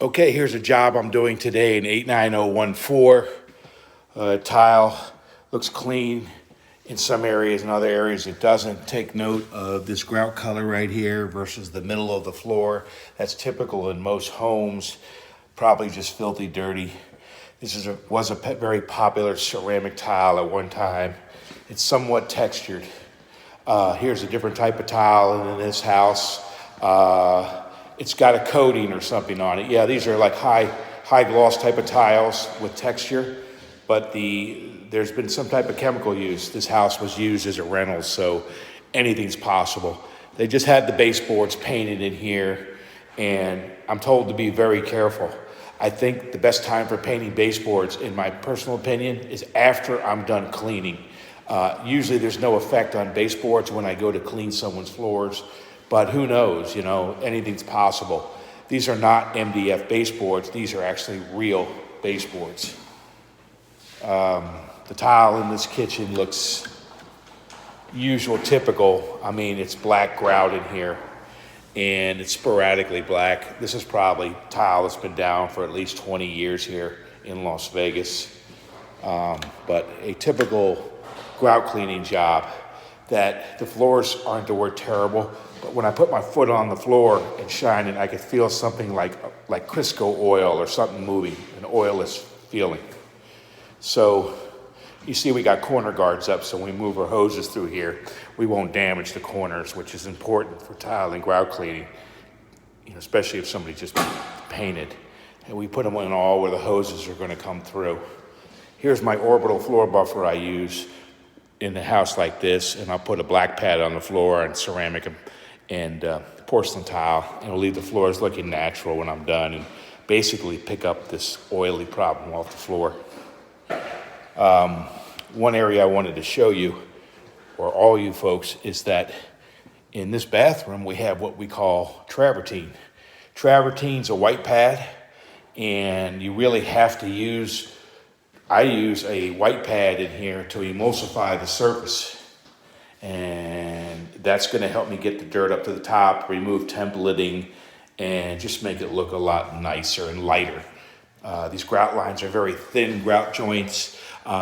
Okay, here's a job I'm doing today in 89014. Tile looks clean in some areas, in other areas it doesn't. Take note of this grout color right here versus the middle of the floor. That's typical in most homes, probably just filthy dirty. This was a very popular ceramic tile at one time. It's somewhat textured. Here's a different type of tile in this house. It's got a coating or something on it. Yeah, these are like high gloss type of tiles with texture, but there's been some type of chemical use. This house was used as a rental, so anything's possible. They just had the baseboards painted in here, and I'm told to be very careful. I think the best time for painting baseboards, in my personal opinion, is after I'm done cleaning. Usually there's no effect on baseboards when I go to clean someone's floors, but who knows, anything's possible. These are not MDF baseboards. These are actually real baseboards. The tile in this kitchen looks typical. I mean, it's black grout in here, and it's sporadically black. This is probably tile that's been down for at least 20 years here in Las Vegas. But a typical grout cleaning job that the floors aren't the word terrible, but when I put my foot on the floor and shine it, I could feel something like Crisco oil or something moving, an oilless feeling. So you see we got corner guards up, so when we move our hoses through here, we won't damage the corners, which is important for tile and grout cleaning, especially if somebody just painted. And we put them in all where the hoses are going to come through. Here's my Orbital floor buffer I use in the house like this, and I'll put a black pad on the floor and ceramic and porcelain tile, and it'll leave the floors looking natural when I'm done and basically pick up this oily problem off the floor. One area I wanted to show you, or all you folks, is that in this bathroom we have what we call travertine. Travertine's a white pad, and you really have to I use a white pad in here to emulsify the surface. And that's gonna help me get the dirt up to the top, remove templating, and just make it look a lot nicer and lighter. These grout lines are very thin grout joints.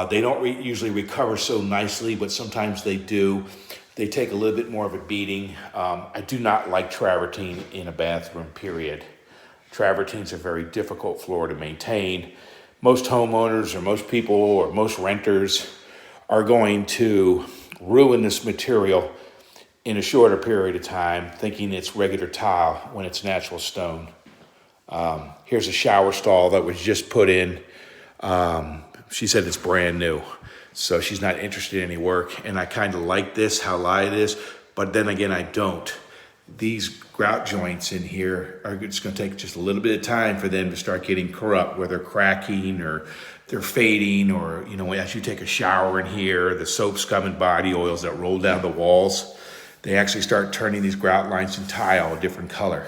They don't usually recover so nicely, but sometimes they do. They take a little bit more of a beating. I do not like travertine in a bathroom, period. Travertine's a very difficult floor to maintain. Most homeowners or most people or most renters are going to ruin this material in a shorter period of time, thinking it's regular tile when it's natural stone. Here's a shower stall that was just put in. She said it's brand new, so she's not interested in any work. And I kind of like this, how light it is, but then again, I don't. These grout joints in here it's going to take just a little bit of time for them to start getting corrupt, where they're cracking or they're fading, or as you take a shower in here, the soap, scum, and body oils that roll down the walls, they actually start turning these grout lines in tile a different color.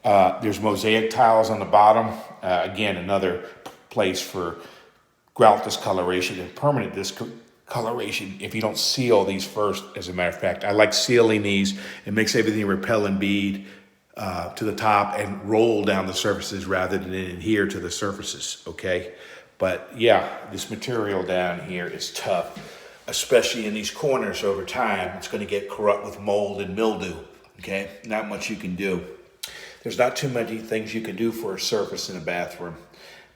There's Mosaic tiles on the bottom. Again, another place for grout discoloration and permanent discoloration if you don't seal these first. As a matter of fact, I like sealing these. It makes everything repel and bead to the top and roll down the surfaces rather than adhere to the surfaces, okay? But yeah, this material down here is tough, especially in these corners over time. It's gonna get corrupt with mold and mildew, okay? Not much you can do. There's not too many things you can do for a surface in a bathroom,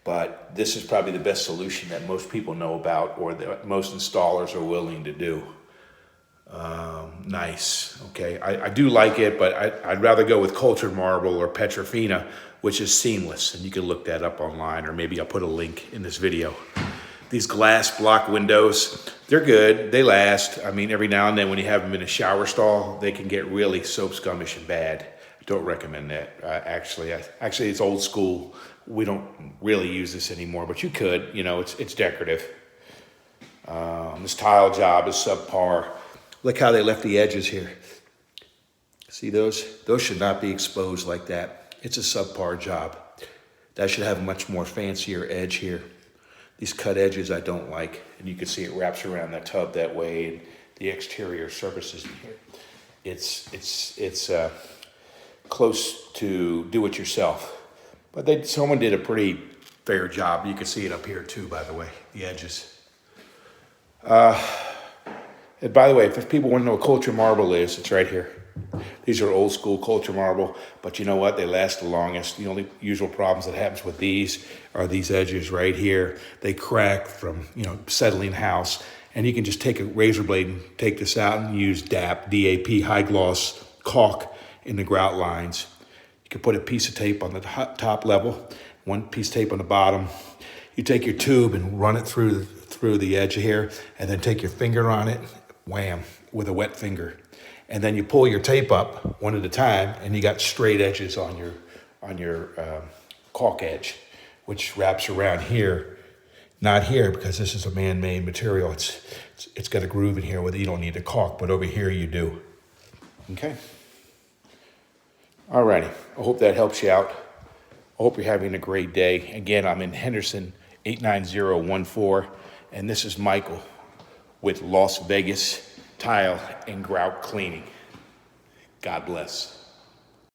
but this is probably the best solution that most people know about, or that most installers are willing to do. Nice, okay. I do like it, but I'd rather go with cultured marble or Petrofina, which is seamless, and you can look that up online, or maybe I'll put a link in this video. These glass block windows, they're good, they last. I mean, every now and then when you have them in a shower stall, they can get really soap scummish and bad. Don't recommend that. Actually, it's old school. We don't really use this anymore, but you could. It's decorative. This tile job is subpar. Look how they left the edges here. See those? Those should not be exposed like that. It's a subpar job. That should have a much more fancier edge here. These cut edges I don't like, and you can see it wraps around the tub that way, and the exterior surfaces in here. It's close to do-it-yourself. But someone did a pretty fair job. You can see it up here too, by the way, the edges. And by the way, if people want to know what culture marble is, it's right here. These are old school culture marble, but you know what? They last the longest. The only usual problems that happens with these are these edges right here. They crack from, settling house. And you can just take a razor blade and take this out and use DAP, high gloss caulk in the grout lines. You can put a piece of tape on the top level, one piece of tape on the bottom. You take your tube and run it through the edge here, and then take your finger on it, wham, with a wet finger. And then you pull your tape up one at a time, and you got straight edges on your caulk edge, which wraps around here. Not here, because this is a man-made material. It's got a groove in here where you don't need to caulk, but over here you do. Okay. All righty. I hope that helps you out. I hope you're having a great day. Again, I'm in Henderson, 89014, and this is Michael with Las Vegas Tile and Grout Cleaning. God bless.